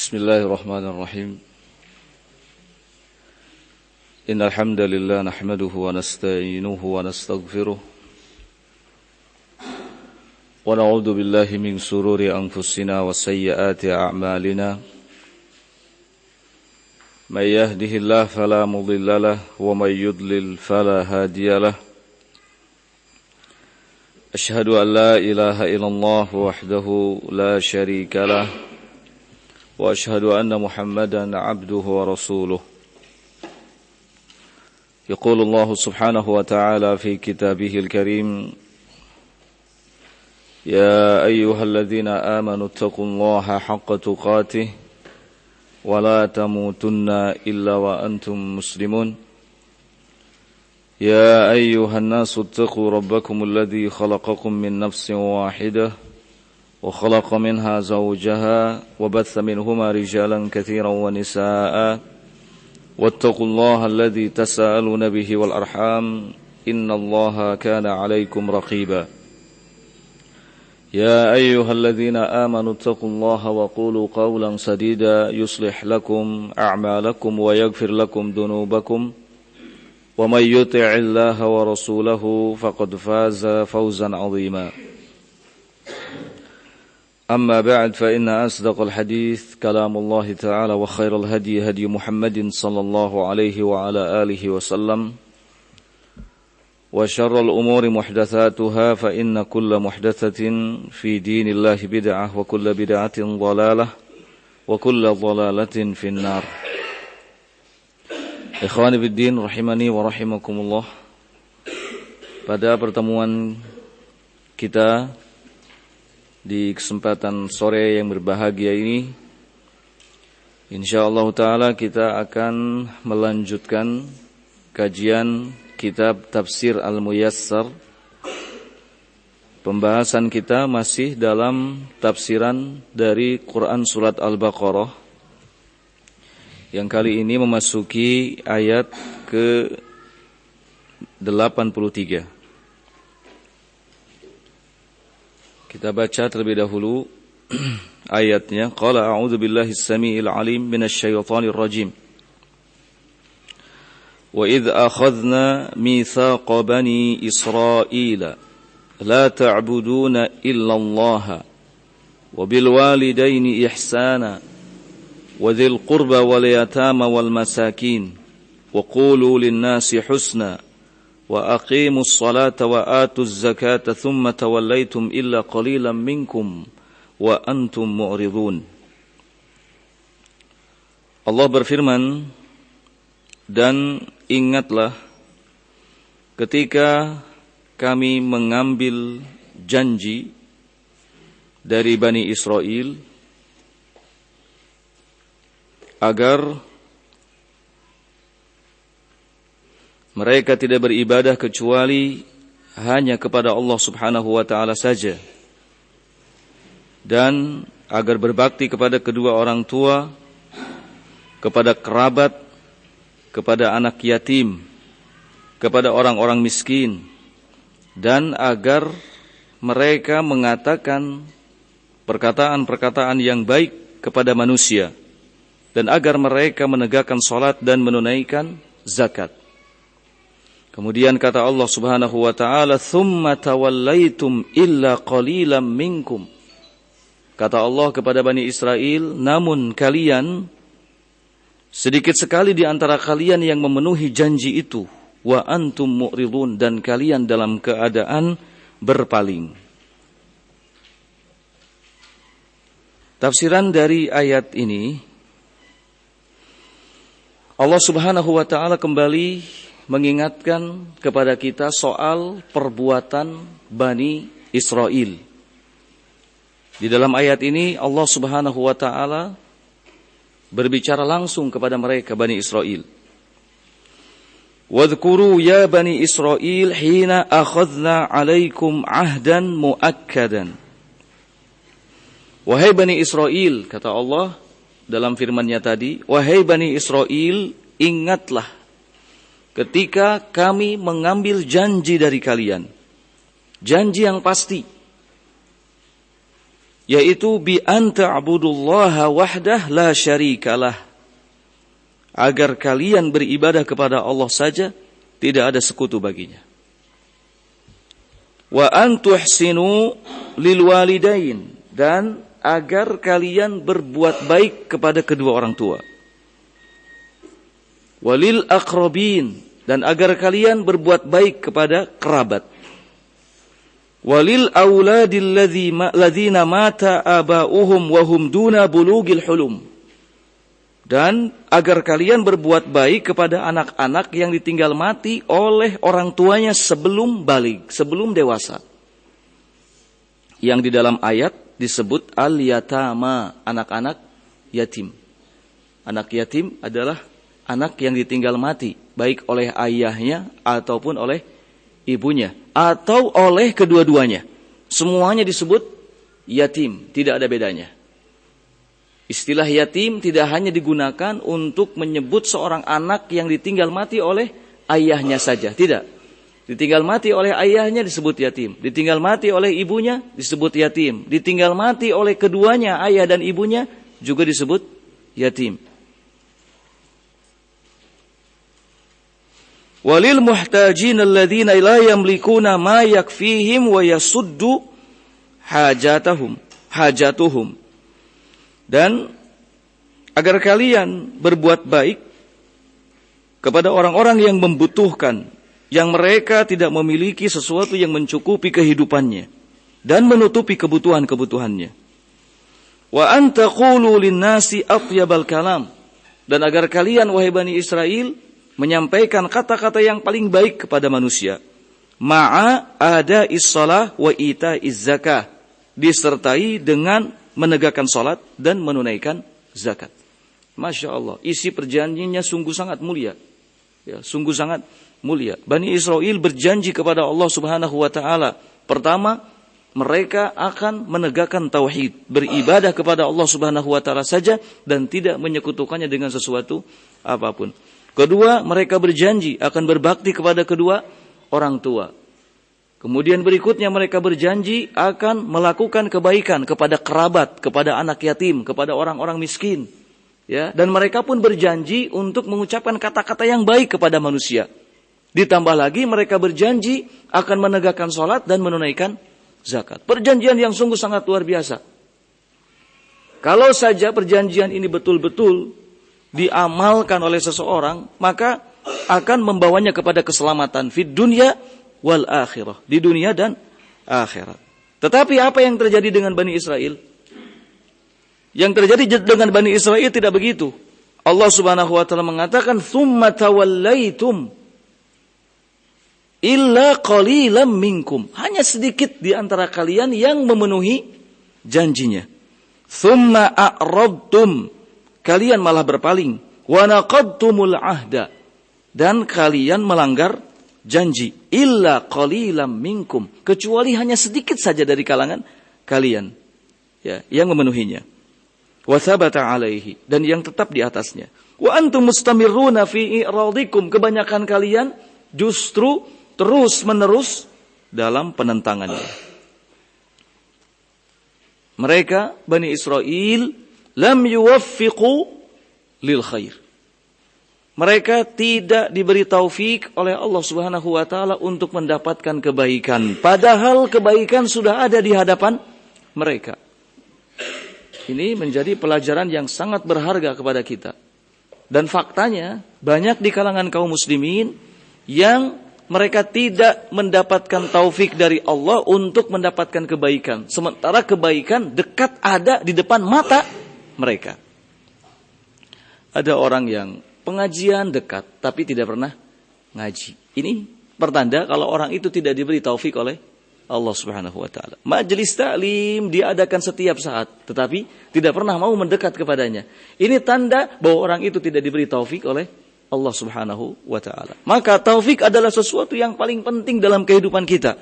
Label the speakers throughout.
Speaker 1: Bismillahirrahmanirrahim. Innal hamdalillah nahmaduhu wa nasta'inuhu wa nastaghfiruh wa na'udzu billahi min shururi anfusina wa sayyiati a'malina. May yahdihillahu fala mudilla lahu wa may yudlil fala hadiya lahu. Ashhadu an la ilaha illallah wahdahu la syarika lahu wa ashhadu anna Muhammadan abduhu wa rasuluh. Yaqulu Allah subhanahu wa ta'ala fi kitabihil karim, ya ayyuhalladzina amanu taqullaha haqqa tuqatih wa la tamutunna illa wa antum muslimun. Ya ayyuhan nasu ittaqu rabbakum alladzi khalaqakum min nafsin wahidah وخلق منها زوجها وبث منهما رجالا كثيرا ونساء واتقوا الله الذي تساءلون به والأرحام إن الله كان عليكم رقيبا يا أيها الذين آمنوا اتقوا الله وقولوا قولا سديدا يصلح لكم أعمالكم ويغفر لكم ذنوبكم ومن يطع الله ورسوله فقد فاز فوزا عظيما أما بعد فإن أصدق الحديث كلام الله تعالى وخير الهدي هدي محمد صلى الله عليه وعلى آله وسلم وشر الأمور محدثاتها فإن كل محدثة في دين الله بدعة وكل بدعة ضلالة وكل ضلالة في النار. Ikhwani fiddin rahimani wa rahimakumullah. Pada pertemuan kita di kesempatan sore yang berbahagia ini, insyaallah ta'ala kita akan melanjutkan kajian kitab Tafsir Al-Muyassar. Pembahasan kita masih dalam tafsiran dari Quran Surat Al-Baqarah, yang kali ini memasuki ayat ke-83. Kita baca terlebih dahulu ayatnya. Qala a'udzu billahi as-sami'il 'alim minasy syaithanir rajim. Wa idz akhadna mitsaqa bani Israila la ta'buduna illa Allah wa bil walidaini ihsana wa dzil qurba wal yatama wal masakin wa qulu lin nasi husna wa aqimus salata wa atuz zakata thumma tawallaitum illa qalilan minkum wa antum mu'ridun. Allah berfirman, dan ingatlah ketika kami mengambil janji dari Bani Israel agar mereka tidak beribadah kecuali hanya kepada Allah subhanahu wa ta'ala saja, dan agar berbakti kepada kedua orang tua, kepada kerabat, kepada anak yatim, kepada orang-orang miskin, dan agar mereka mengatakan perkataan-perkataan yang baik kepada manusia, dan agar mereka menegakkan salat dan menunaikan zakat. Kemudian kata Allah subhanahu wa ta'ala, thumma tawallaitum illa qalilan minkum. Kata Allah kepada Bani Israel, namun kalian, sedikit sekali di antara kalian yang memenuhi janji itu. Wa antum mu'ridun, dan kalian dalam keadaan berpaling. Tafsiran dari ayat ini, Allah subhanahu wa ta'ala kembali mengingatkan kepada kita soal perbuatan Bani Israel. Di dalam ayat ini Allah subhanahu wa ta'ala berbicara langsung kepada mereka, Bani Israel. Wadhkuru ya Bani Israel hina akhadna alaikum ahdan muakkadan. Wahai Bani Israel, kata Allah dalam firman-Nya tadi, wahai Bani Israel, ingatlah ketika kami mengambil janji dari kalian. Janji yang pasti. yaitu bi an ta'budullaha wahdah la syarikalah, agar kalian beribadah kepada Allah saja, tidak ada sekutu baginya. Wa an tuhsinu lil walidain, dan agar kalian berbuat baik kepada kedua orang tua. Walil aqrabin, dan agar kalian berbuat baik kepada kerabat. Walil auladil ladzina mata aba'uhum wa hum duna bulugil hulum, dan agar kalian berbuat baik kepada anak-anak yang ditinggal mati oleh orang tuanya sebelum baligh, sebelum dewasa. Yang di dalam ayat disebut al-yatama, anak-anak yatim. Anak yatim adalah anak yang ditinggal mati, baik oleh ayahnya ataupun oleh ibunya, atau oleh kedua-duanya. Semuanya disebut yatim, tidak ada bedanya. Istilah yatim tidak hanya digunakan untuk menyebut seorang anak yang ditinggal mati oleh ayahnya saja, tidak. Ditinggal mati oleh ayahnya disebut yatim, ditinggal mati oleh ibunya disebut yatim, ditinggal mati oleh keduanya, ayah dan ibunya, juga disebut yatim. Walil muhtajin alladzina la yamlikuna ma yakfihim wa yasuddu hajatuhum. Dan agar kalian berbuat baik kepada orang-orang yang membutuhkan, yang mereka tidak memiliki sesuatu yang mencukupi kehidupannya dan menutupi kebutuhan-kebutuhannya. Wa an taqulu lin-nasi atyabal kalam, dan agar kalian wahai Bani Israel menyampaikan kata-kata yang paling baik kepada manusia. Ma'a ada'is shalah wa ita'iz zakah, disertai dengan menegakkan salat dan menunaikan zakat. Masya Allah, isi perjanjiannya sungguh sangat mulia. Ya, sungguh sangat mulia. Bani Israel berjanji kepada Allah Subhanahu wa taala, pertama, mereka akan menegakkan tauhid, beribadah kepada Allah Subhanahu wa taala saja dan tidak menyekutukannya dengan sesuatu apapun. Kedua, mereka berjanji akan berbakti kepada kedua orang tua. Kemudian berikutnya mereka berjanji akan melakukan kebaikan kepada kerabat, kepada anak yatim, kepada orang-orang miskin. Ya, dan mereka pun berjanji untuk mengucapkan kata-kata yang baik kepada manusia. Ditambah lagi mereka berjanji akan menegakkan salat dan menunaikan zakat. Perjanjian yang sungguh sangat luar biasa. Kalau saja perjanjian ini betul-betul diamalkan oleh seseorang, maka akan membawanya kepada keselamatan fid dunya wal akhirah, di dunia dan akhirat. Tetapi apa yang terjadi dengan Bani Israel? Yang terjadi dengan Bani Israel tidak begitu. Allah Subhanahu wa taala mengatakan, "Tsumma tawallaitum illa qalilan minkum." Hanya sedikit di antara kalian yang memenuhi janjinya. "Tsumma a'radtum," kalian malah berpaling. "Wa naqadtumul ahda," dan kalian melanggar janji. "Illa qalilan minkum," kecuali hanya sedikit saja dari kalangan kalian, ya, yang memenuhinya. "Wa thabata alaihi," dan yang tetap di atasnya. "Wa antum mustamirruna fi i'radikum," kebanyakan kalian justru terus-menerus dalam penentangannya. Mereka, Bani Israel, lam yuwaffiqu lil khair. Mereka tidak diberi taufik oleh Allah Subhanahu wa taala untuk mendapatkan kebaikan, padahal kebaikan sudah ada di hadapan mereka. Ini menjadi pelajaran yang sangat berharga kepada kita. Dan faktanya banyak di kalangan kaum muslimin yang mereka tidak mendapatkan taufik dari Allah untuk mendapatkan kebaikan, sementara kebaikan dekat ada di depan mata mereka. Ada orang yang pengajian dekat tapi tidak pernah ngaji. Ini pertanda kalau orang itu tidak diberi taufik oleh Allah Subhanahu wa taala. Majelis taklim diadakan setiap saat tetapi tidak pernah mau mendekat kepadanya. Ini tanda bahwa orang itu tidak diberi taufik oleh Allah Subhanahu wa taala. Maka taufik adalah sesuatu yang paling penting dalam kehidupan kita.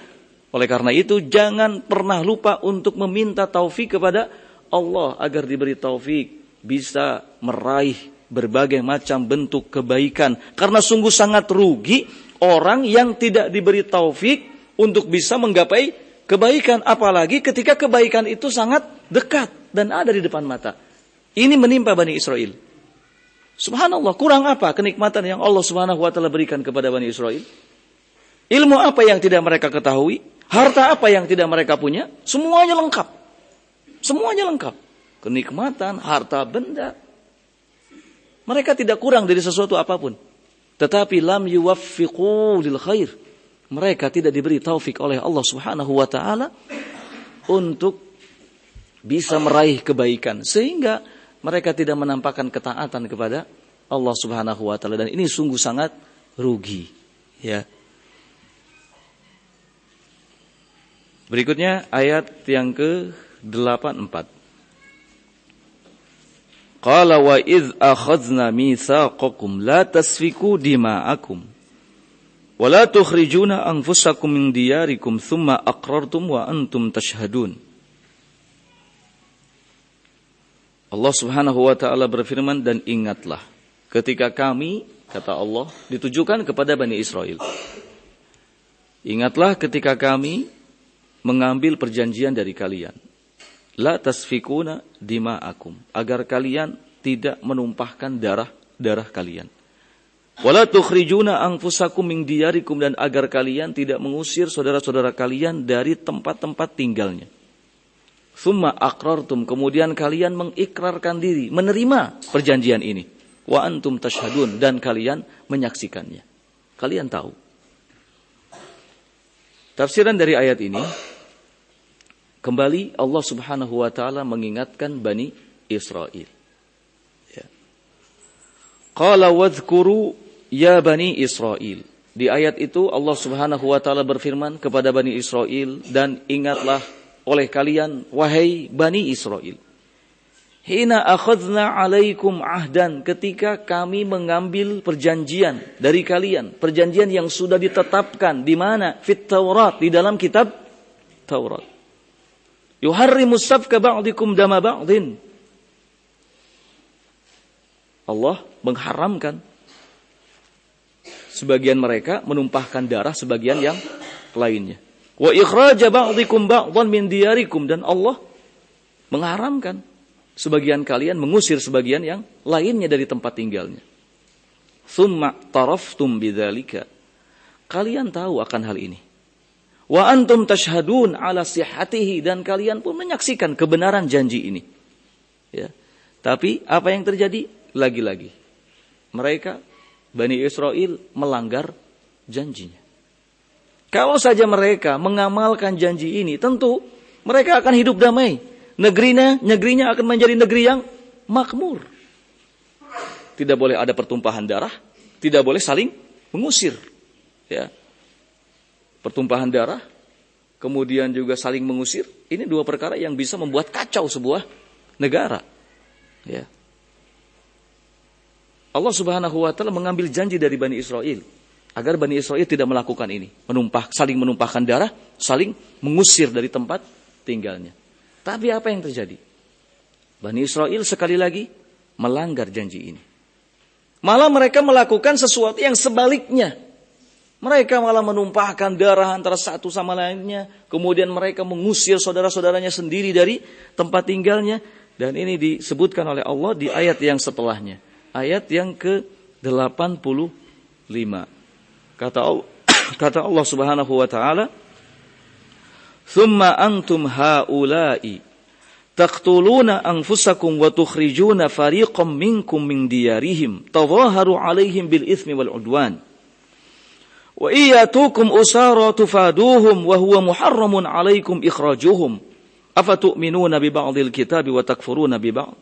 Speaker 1: Oleh karena itu jangan pernah lupa untuk meminta taufik kepada Allah agar diberi taufik bisa meraih berbagai macam bentuk kebaikan. Karena sungguh sangat rugi orang yang tidak diberi taufik untuk bisa menggapai kebaikan, apalagi ketika kebaikan itu sangat dekat dan ada di depan mata. Ini menimpa Bani Israel. Subhanallah, kurang apa kenikmatan yang Allah Subhanahu wa taala berikan kepada Bani Israel? Ilmu apa yang tidak mereka ketahui? Harta apa yang tidak mereka punya? Semuanya lengkap. Semuanya lengkap. Kenikmatan, harta, benda. Mereka tidak kurang dari sesuatu apapun. Tetapi lam yuwaffiqu lil khair. Mereka tidak diberi taufik oleh Allah Subhanahu wa taala untuk bisa meraih kebaikan, sehingga mereka tidak menampakkan ketaatan kepada Allah Subhanahu wa taala, dan ini sungguh sangat rugi, ya. Berikutnya ayat yang ke-84. Qala wa idz akhadna mitsaqakum la tasfiku dima'akum wa la tukhrijuna anfusakum min diyarikum thumma aqrartum wa antum tashhadun. Allah Subhanahu wa taala berfirman, dan ingatlah ketika kami, kata Allah, ditujukan kepada Bani Israel. Ingatlah ketika kami mengambil perjanjian dari kalian. La tasfikuna dima'akum, agar kalian tidak menumpahkan darah kalian. Wala tukhrijuna anfusakum min diyarikum, dan agar kalian tidak mengusir saudara-saudara kalian dari tempat-tempat tinggalnya. Tsumma aqrartum, kemudian kalian mengikrarkan diri, menerima perjanjian ini. Wa antum tashhadun, dan kalian menyaksikannya. Kalian tahu. Tafsiran dari ayat ini, kembali Allah Subhanahu wa taala mengingatkan Bani Israel. Ya. Qala wadhkuru ya Bani Israel. Di ayat itu Allah Subhanahu wa taala berfirman kepada Bani Israel, dan ingatlah oleh kalian wahai Bani Israel. Hina akhadna alaikum ahdan, ketika kami mengambil perjanjian dari kalian, perjanjian yang sudah ditetapkan di mana? Fit Taurat, di dalam kitab Taurat. Yuharrimus safka ba'dikum dama ba'din. Allah mengharamkan sebagian mereka menumpahkan darah sebagian yang lainnya. Wa ikhraja ba'dikum ba'dhan min diyarikum, dan Allah mengharamkan sebagian kalian mengusir sebagian yang lainnya dari tempat tinggalnya. Tsumma taraftum bidzalika, kalian tahu akan hal ini. Wa antum tashhadun ala sihhatihi, dan kalian pun menyaksikan kebenaran janji ini. Ya. Tapi apa yang terjadi? Lagi-lagi mereka, Bani Israel, melanggar janjinya. Kalau saja mereka mengamalkan janji ini, tentu mereka akan hidup damai. Negerinya akan menjadi negeri yang makmur. Tidak boleh ada pertumpahan darah, tidak boleh saling mengusir. Ya. Pertumpahan darah, kemudian juga saling mengusir, ini dua perkara yang bisa membuat kacau sebuah negara. Ya. Allah Subhanahu wa taala mengambil janji dari Bani Israel agar Bani Israel tidak melakukan ini, saling menumpahkan darah, saling mengusir dari tempat tinggalnya. Tapi apa yang terjadi? Bani Israel sekali lagi melanggar janji ini. Malah mereka melakukan sesuatu yang sebaliknya. Mereka malah menumpahkan darah antara satu sama lainnya. Kemudian mereka mengusir saudara-saudaranya sendiri dari tempat tinggalnya. Dan ini disebutkan oleh Allah di ayat yang setelahnya. Ayat yang ke-85. Kata Allah Subhanahu wa taala, "Tsumma antum haula'i taqtuluna anfusakum wa tukhrijuna fariqam minkum min diyarihim tadhaharu 'alaihim bil itsmi wal 'udwan wa iyatukum usara tufaduhum wa huwa muharramun 'alaikum ikhrajuhum afatu'minuna bi ba'dil kitabi wa takfuruna bi ba'd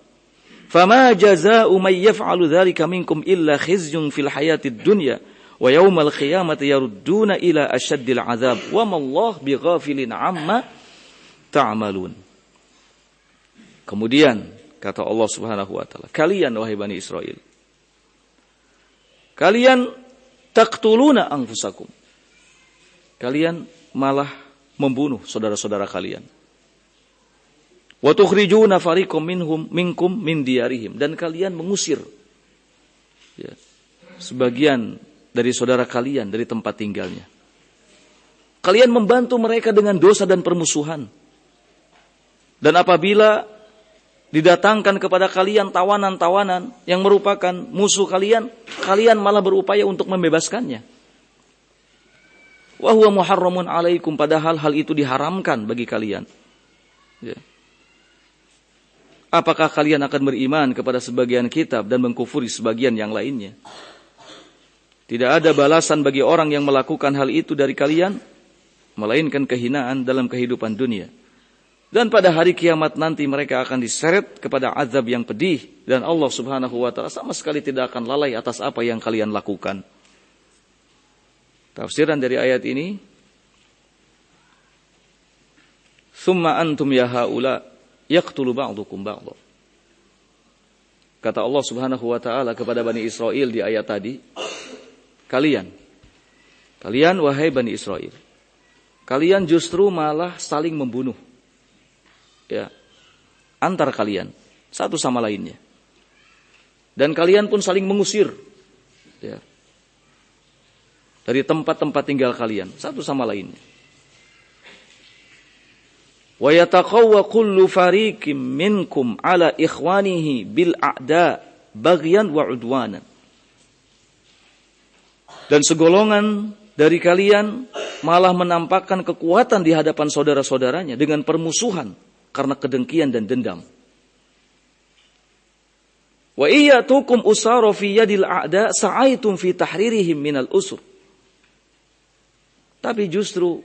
Speaker 1: fama jazaa'u man yaf'alu dzalika minkum illa khizyun fil hayatid dunya wa yaumal qiyamati yarudduna ila asyaddil azab wa mallahu bighafilin amma ta'malun." Kemudian kata Allah Subhanahu wa taala, kalian wahai Bani Israel, kalian taqtuluna anfusakum, kalian malah membunuh saudara-saudara kalian. Wa tukhrijuna fariqam minkum min diyarihim, dan kalian mengusir sebagian dari saudara kalian dari tempat tinggalnya. Kalian membantu mereka dengan dosa dan permusuhan. Dan apabila didatangkan kepada kalian tawanan-tawanan yang merupakan musuh kalian, kalian malah berupaya untuk membebaskannya. Wa huwa muharramun alaikum, padahal hal itu diharamkan bagi kalian. Ya. Apakah kalian akan beriman kepada sebagian kitab dan mengkufuri sebagian yang lainnya? Tidak ada balasan bagi orang yang melakukan hal itu dari kalian, melainkan kehinaan dalam kehidupan dunia. Dan pada hari kiamat nanti mereka akan diseret kepada azab yang pedih. Dan Allah subhanahu wa ta'ala sama sekali tidak akan lalai atas apa yang kalian lakukan. Tafsiran dari ayat ini, Summa antum ya haula yaqtulu ba'dukum ba'dha. Kata Allah subhanahu wa ta'ala kepada Bani Israel di ayat tadi, Kalian wahai Bani Israel, kalian justru malah saling membunuh. Ya, antar kalian satu sama lainnya, dan kalian pun saling mengusir, ya, dari tempat-tempat tinggal kalian satu sama lainnya. Wa yataqawwa kullu fariqim minkum ala ikhwanihi bil a'da baghyan wa udwanan. Dan segolongan dari kalian malah menampakkan kekuatan di hadapan saudara-saudaranya dengan permusuhan karena kedengkian dan dendam. Wa iyyatukum usara fi yadil a'da sa'aitum fi tahririhim minal usur. Tapi justru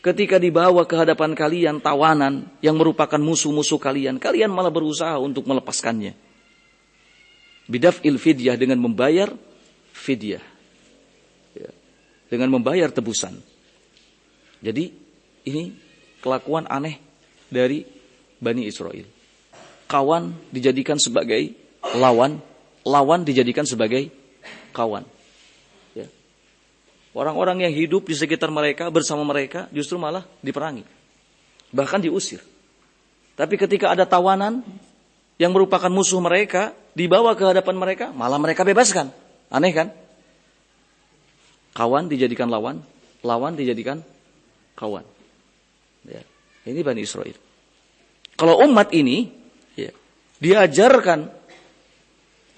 Speaker 1: ketika dibawa ke hadapan kalian tawanan yang merupakan musuh-musuh kalian, kalian malah berusaha untuk melepaskannya. Bidaf'il fidyah, dengan membayar fidyah. Ya, dengan membayar tebusan. Jadi ini kelakuan aneh dari Bani Israel. Kawan dijadikan sebagai lawan, lawan dijadikan sebagai kawan. Ya. Orang-orang yang hidup di sekitar mereka, bersama mereka, justru malah diperangi. Bahkan diusir. Tapi ketika ada tawanan yang merupakan musuh mereka, dibawa ke hadapan mereka, malah mereka bebaskan. Aneh kan? Kawan dijadikan lawan, lawan dijadikan kawan. Ya. Ini Bani Israel. Kalau umat ini, ya, diajarkan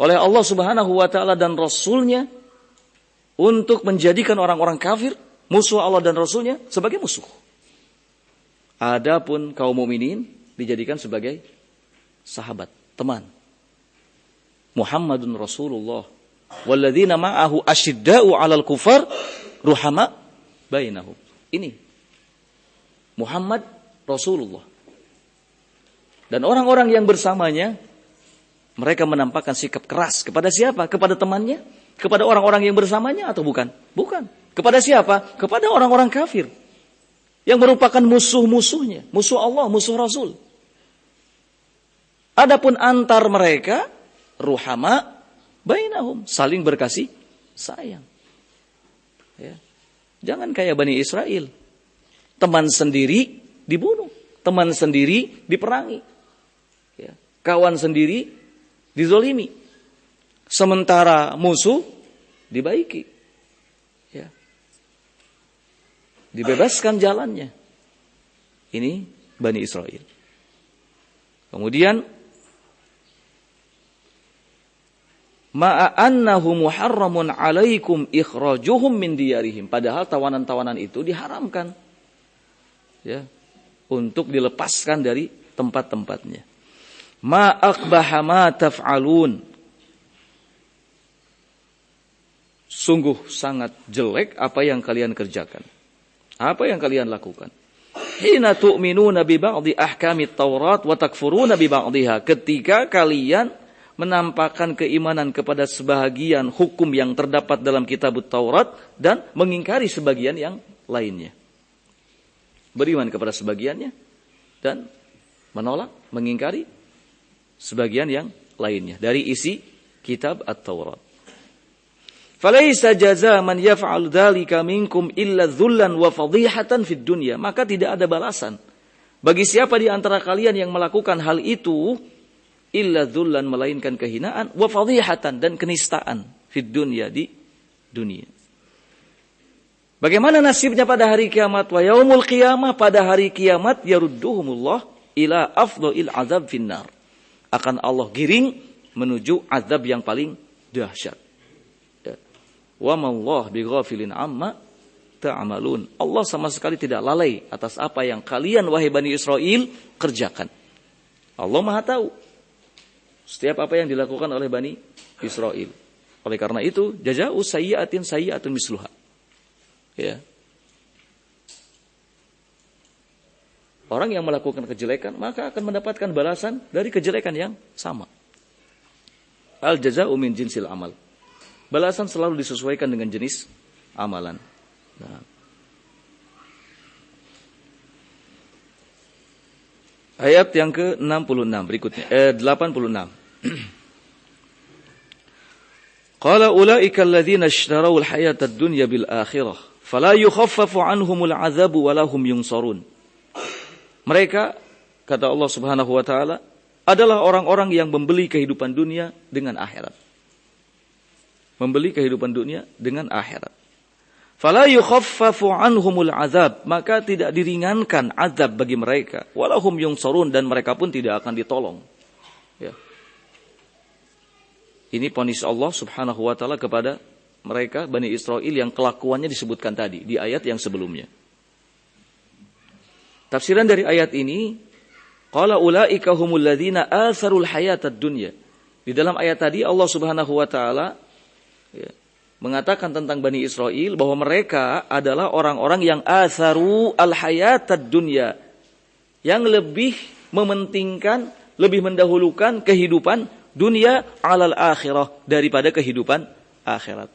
Speaker 1: oleh Allah subhanahu wa ta'ala dan Rasulnya untuk menjadikan orang-orang kafir, musuh Allah dan Rasulnya, sebagai musuh. Adapun kaum mukminin dijadikan sebagai sahabat, teman. Muhammadun Rasulullah walladzina ma'ahu asyidda'u 'alal kufar ruhama bainahum. Ini Muhammad Rasulullah. Dan orang-orang yang bersamanya, mereka menampakkan sikap keras kepada siapa? Kepada temannya? Kepada orang-orang yang bersamanya atau bukan? Bukan. Kepada siapa? Kepada orang-orang kafir. Yang merupakan musuh-musuhnya. Musuh Allah, musuh Rasul. Adapun antar mereka, ruhama bainahum, saling berkasih sayang. Ya. Jangan kayak Bani Israel. Teman sendiri dibunuh. Teman sendiri diperangi. Ya. Kawan sendiri dizolimi. Sementara musuh dibaiki. Ya. Dibebaskan jalannya. Ini Bani Israel. Kemudian ma'annahu muharramun alaikum ikhrajuhum min diyarihim. Padahal tawanan-tawanan itu diharamkan. Ya. Untuk dilepaskan dari tempat-tempatnya. Ma aqbaha ma taf'alun. Sungguh sangat jelek apa yang kalian kerjakan. Apa yang kalian lakukan. Hina tu'minuna bi ba'di ahkamit Taurat wa takfuruna bi ba'diha. Ketika kalian menampakkan keimanan kepada sebahagian hukum yang terdapat dalam kitab Taurat dan mengingkari sebagian yang lainnya. Beriman kepada sebagiannya dan menolak, mengingkari sebagian yang lainnya dari isi kitab At-Taurat. Falaisa jazaa man yaf'al dzalika minkum illa dzullan wa fadhihatan fid dunya. Maka tidak ada balasan bagi siapa di antara kalian yang melakukan hal itu illa dzullan, melainkan kehinaan, wa fadhihatan, dan kenistaan fid dunya, di dunia. Bagaimana nasibnya pada hari kiamat? Wa yaumul qiyamah, pada hari kiamat yarudduhumullah ila afdhil azab finnar. Akan Allah giring menuju azab yang paling dahsyat. Ya. Wa mallahu bighafilin amma ta'malun. Allah sama sekali tidak lalai atas apa yang kalian wahai Bani Israel kerjakan. Allah Maha tahu setiap apa yang dilakukan oleh Bani Israel. Oleh karena itu, jazaa'u sayyi'atin sayyi'atun misluha. Ya. Orang yang melakukan kejelekan maka akan mendapatkan balasan dari kejelekan yang sama. Al jazaa'u min jinsil amal. Balasan selalu disesuaikan dengan jenis amalan. Nah. Ayat yang ke-66 berikutnya 86. Qala ulaika alladziina ishtarau al-hayata ad-dunya bil akhirah fala yukhaffafu 'anhumul 'adzabu wa lahum yunsarun. Mereka, kata Allah Subhanahu wa taala, adalah orang-orang yang membeli kehidupan dunia dengan akhirat. Membeli kehidupan dunia dengan akhirat. Fala yukhaffafu anhumul azab, maka tidak diringankan azab bagi mereka. Walahum yunsarun, dan mereka pun tidak akan ditolong. Ya. Ini vonis Allah Subhanahu wa taala kepada mereka Bani Israel yang kelakuannya disebutkan tadi di ayat yang sebelumnya. Tafsiran dari ayat ini, qala ulaika humul ladzina atharul hayatad dunya. Di dalam ayat tadi Allah Subhanahu wa taala ya, mengatakan tentang Bani Israel bahwa mereka adalah orang-orang yang atharu al hayatad dunya, yang lebih mementingkan, lebih mendahulukan kehidupan dunia alal akhirah daripada kehidupan akhirat.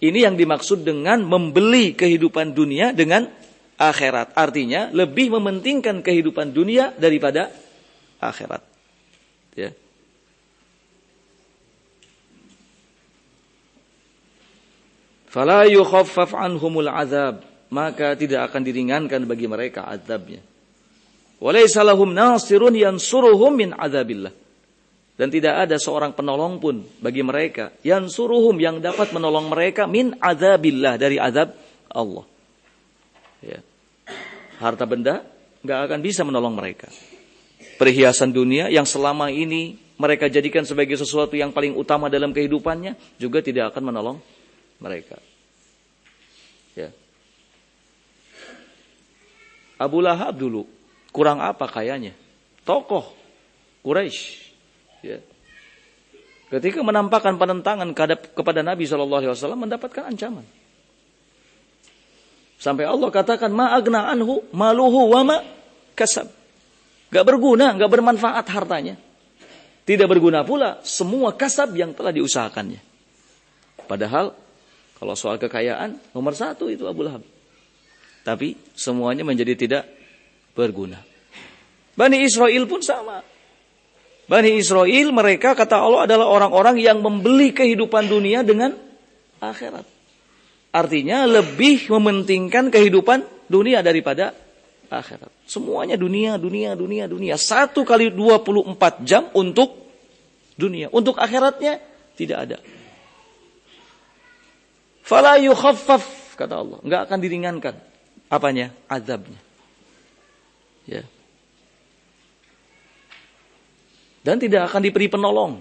Speaker 1: Ini yang dimaksud dengan membeli kehidupan dunia dengan akhirat. Artinya lebih mementingkan kehidupan dunia daripada akhirat. Ya. Fala yukhaffaf anhumul azab, maka tidak akan diringankan bagi mereka azabnya. Walaysa lahum nasirun yansuruhum min azabillah. Dan tidak ada seorang penolong pun bagi mereka yansuruhum yang dapat menolong mereka min azabillah, dari azab Allah. Ya. Harta benda nggak akan bisa menolong mereka. Perhiasan dunia yang selama ini mereka jadikan sebagai sesuatu yang paling utama dalam kehidupannya juga tidak akan menolong mereka. Ya. Abu Lahab dulu kurang apa kayanya? Tokoh Quraisy. Ya. Ketika menampakkan penentangan kepada Nabi SAW mendapatkan ancaman. Sampai Allah katakan ma'agna anhu maluhu wa ma kasab. Gak berguna, gak bermanfaat hartanya. Tidak berguna pula semua kasab yang telah diusahakannya. Padahal kalau soal kekayaan nomor 1 itu Abu Lahab. Tapi semuanya menjadi tidak berguna. Bani Israel pun sama. Bani Israel mereka kata Allah adalah orang-orang yang membeli kehidupan dunia dengan akhirat. Artinya lebih mementingkan kehidupan dunia daripada akhirat. Semuanya dunia. 1 kali 24 jam untuk dunia. Untuk akhiratnya tidak ada. Fala yukhaffaf, kata Allah. Enggak akan diringankan. Apanya? Azabnya. Ya. Dan tidak akan diberi penolong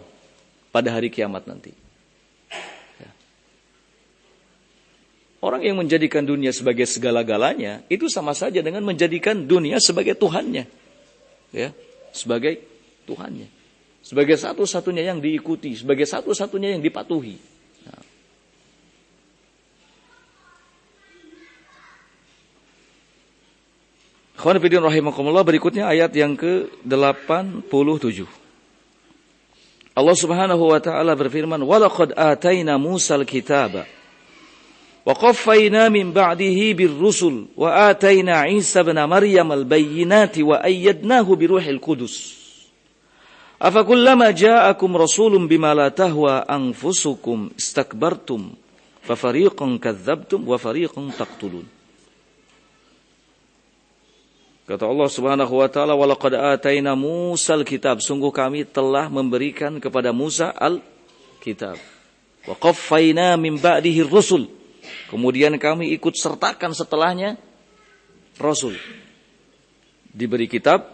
Speaker 1: pada hari kiamat nanti. Orang yang menjadikan dunia sebagai segala-galanya, itu sama saja dengan menjadikan dunia sebagai Tuhannya. Ya, sebagai Tuhannya. Sebagai satu-satunya yang diikuti, sebagai satu-satunya yang dipatuhi. Nah. Ikhwan fillah rahimakumullah, berikutnya ayat yang ke-87. Allah Subhanahu wa taala berfirman, "Wa laqad ataina Musal kitaba wa qaffayna min ba'dihi birrusul wa ataina Isa ibn Maryam al-bayyinati wa ayyadnahu biruhil qudus. Afakullama ja'akum rasulun bima la tahwa anfusukum istakbartum fa fariqan kadzdzabtum wa fariqan taqtulun." Kata Allah Subhanahu wa taala, "Wa laqad ataina Musal kitab." Sungguh kami telah memberikan kepada Musa al-kitab. Wa qaffayna min ba'dihi ar-rusul. Kemudian kami ikut sertakan setelahnya Rasul. Diberi kitab,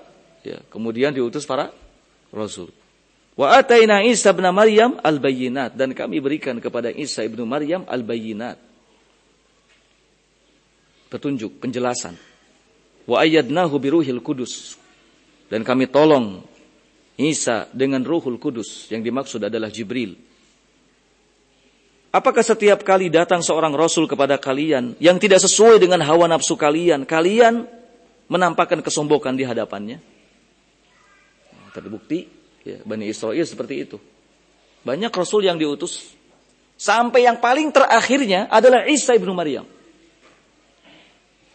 Speaker 1: Ya, kemudian diutus para rasul. Wa ataina Isa ibn Maryam al-bayyinat, dan kami berikan kepada Isa ibnu Maryam al-bayyinat, petunjuk, penjelasan. Wa ayyadnahu biruhil qudus, dan kami tolong Isa dengan Ruhul Kudus, yang dimaksud adalah Jibril. Apakah setiap kali datang seorang rasul kepada kalian yang tidak sesuai dengan hawa nafsu kalian, kalian menampakkan kesombongan di hadapannya? Nah, terbukti ya, Bani Israil seperti itu. Banyak rasul yang diutus, sampai yang paling terakhirnya adalah Isa ibnu Maryam.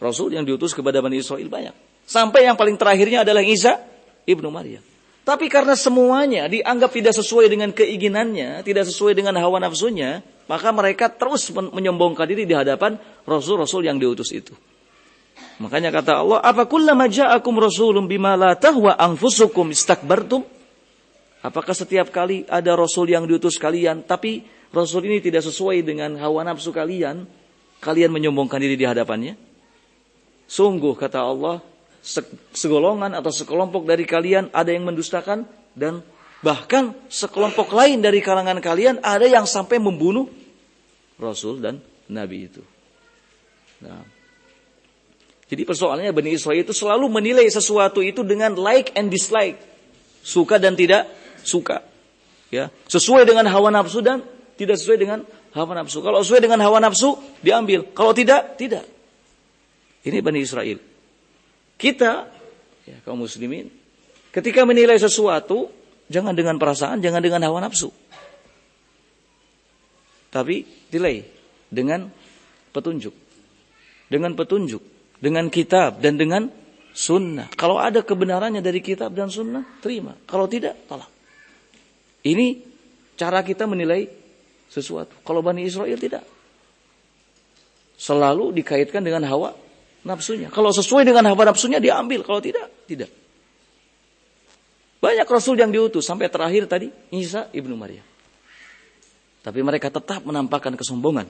Speaker 1: Rasul yang diutus kepada Bani Israil banyak, sampai yang paling terakhirnya adalah Isa ibnu Maryam. Tapi karena semuanya dianggap tidak sesuai dengan keinginannya, tidak sesuai dengan hawa nafsunya, maka mereka terus menyombongkan diri di hadapan rasul-rasul yang diutus itu. Makanya kata Allah, "Apa kullama ja'akum rasulun bima la tahwa anfusukum istakbartum?" Apakah setiap kali ada rasul yang diutus kalian, tapi rasul ini tidak sesuai dengan hawa nafsu kalian, kalian menyombongkan diri di hadapannya? Sungguh kata Allah, segolongan atau sekelompok dari kalian ada yang mendustakan, dan bahkan sekelompok lain dari kalangan kalian ada yang sampai membunuh Rasul dan Nabi itu. Nah, jadi persoalannya Bani Israil itu selalu menilai sesuatu itu dengan like and dislike, suka dan tidak suka, ya, sesuai dengan hawa nafsu dan tidak sesuai dengan hawa nafsu. Kalau sesuai dengan hawa nafsu diambil, kalau tidak, tidak. Ini Bani Israil. Kita, ya, kaum muslimin, ketika menilai sesuatu, jangan dengan perasaan, jangan dengan hawa nafsu. Tapi nilai dengan petunjuk. Dengan petunjuk, dengan kitab, dan dengan sunnah. Kalau ada kebenarannya dari kitab dan sunnah, terima. Kalau tidak, tolak. Ini cara kita menilai sesuatu. Kalau Bani Israil tidak. Selalu dikaitkan dengan hawa nafsunya. Kalau sesuai dengan hawa nafsunya diambil, kalau tidak, tidak. Banyak rasul yang diutus sampai terakhir tadi Isa ibnu Maryam. Tapi mereka tetap menampakkan kesombongan,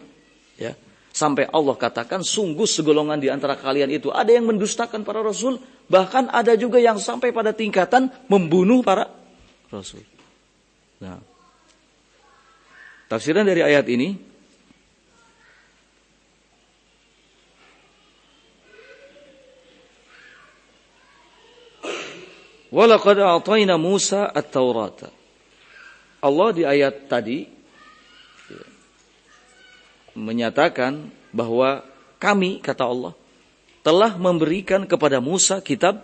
Speaker 1: ya. Sampai Allah katakan, sungguh segolongan di antara kalian itu ada yang mendustakan para rasul, bahkan ada juga yang sampai pada tingkatan membunuh para rasul. Nah, tafsiran dari ayat ini, walaqad a'tayna Musa at-Taurata. Allah di ayat tadi menyatakan bahwa kami, kata Allah, telah memberikan kepada Musa kitab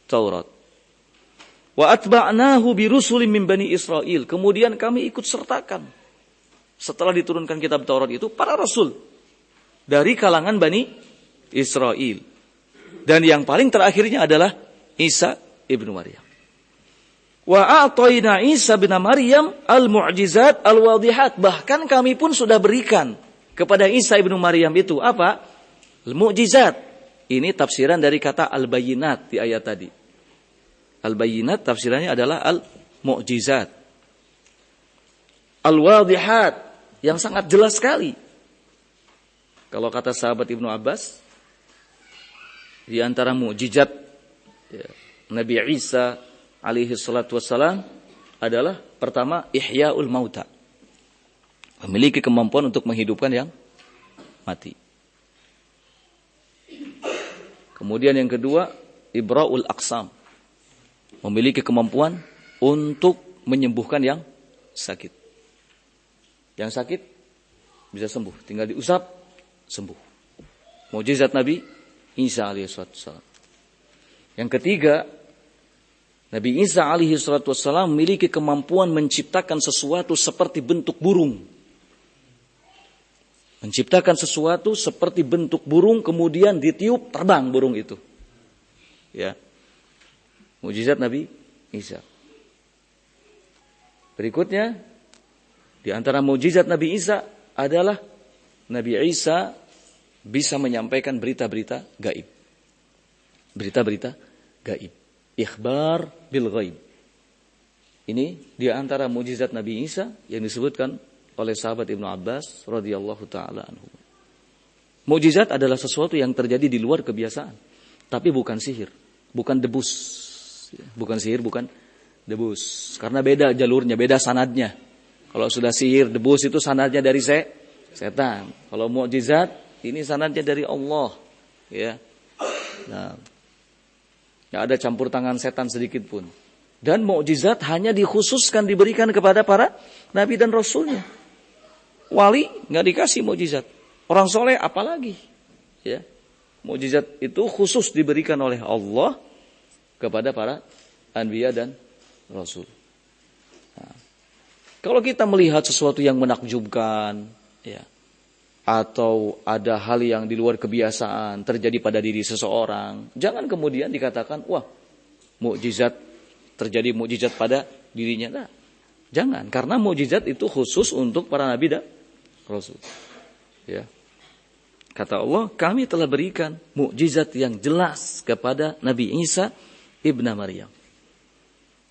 Speaker 1: Taurat. Wa atba'nahu birusulin min Bani Israil. Kemudian kami ikut sertakan, setelah diturunkan kitab Taurat itu, para rasul dari kalangan Bani Israil. Dan yang paling terakhirnya adalah Isa ibnu Maryam. Wa a'tayna Isa bin Maryam al-mu'jizat al-wadihat. Bahkan kami pun sudah berikan kepada Isa ibnu Maryam itu apa? Al-mu'jizat. Ini tafsiran dari kata al-bayyinat di ayat tadi. Al-bayyinat tafsirannya adalah al-mu'jizat. Al-wadihat, yang sangat jelas sekali. Kalau kata sahabat Ibnu Abbas, di antara mu'jizat, ya, Nabi Isa alaihi salatu wassalam adalah pertama ihya'ul mauta. Memiliki kemampuan untuk menghidupkan yang mati. Kemudian yang kedua, ibra'ul aqsam. Memiliki kemampuan untuk menyembuhkan yang sakit. Yang sakit bisa sembuh, tinggal diusap, sembuh. Mukjizat Nabi Isa alaihi salatu wassalam. Yang ketiga, Nabi Isa alaihi salatu wassalam memiliki kemampuan menciptakan sesuatu seperti bentuk burung. Menciptakan sesuatu seperti bentuk burung, kemudian ditiup, terbang burung itu. Ya. Mukjizat Nabi Isa. Berikutnya, di antara mukjizat Nabi Isa adalah Nabi Isa bisa menyampaikan berita-berita gaib. Berita-berita gaib. Ikhbar bil ghaib. Ini di antara mukjizat Nabi Isa yang disebutkan oleh sahabat Ibnu Abbas radhiyallahu taala anhu. Mukjizat adalah sesuatu yang terjadi di luar kebiasaan, tapi bukan sihir, bukan debus, Bukan sihir, bukan debus. Karena beda jalurnya, beda sanadnya. Kalau sudah sihir, debus itu sanadnya dari setan. Kalau mukjizat, ini sanadnya dari Allah. Ya. Nah, nggak ada campur tangan setan sedikit pun. Dan mukjizat hanya dikhususkan diberikan kepada para nabi dan rasulnya. Wali nggak dikasih mukjizat. Orang soleh apalagi. Ya. Mukjizat itu khusus diberikan oleh Allah kepada para anbiya dan rasul. Nah, kalau kita melihat sesuatu yang menakjubkan, ya, atau ada hal yang di luar kebiasaan terjadi pada diri seseorang, jangan kemudian dikatakan, wah, terjadi mukjizat pada dirinya. Nah, jangan, karena mukjizat itu khusus untuk para nabi dan rasul. Ya. Kata Allah, kami telah berikan mukjizat yang jelas kepada Nabi Isa ibn Maryam.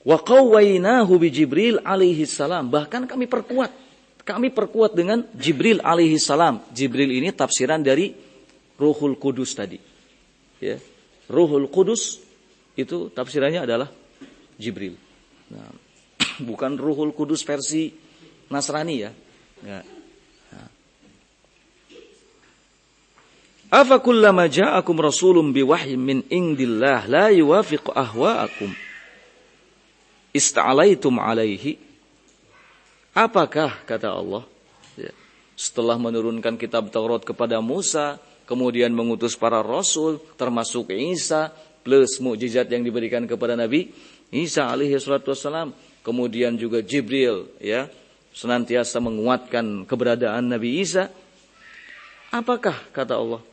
Speaker 1: Wa qawwainahu bi Jibril alaihi salam. Bahkan kami perkuat dengan Jibril alaihi salam. Jibril ini tafsiran dari Ruhul Kudus tadi. Ya. Ruhul Kudus itu tafsirannya adalah Jibril. Nah, bukan Ruhul Kudus versi Nasrani ya. Nah. Afa kullama ja'akum rasulun biwahyin min indillah la yuwafiqu ahwa'akum ista'alaitum alaihi. Apakah, kata Allah, ya, setelah menurunkan kitab Taurat kepada Musa, kemudian mengutus para rasul termasuk Isa plus mukjizat yang diberikan kepada Nabi Isa alaihi salatu wassalam, kemudian juga Jibril, ya, senantiasa menguatkan keberadaan Nabi Isa. Apakah, kata Allah,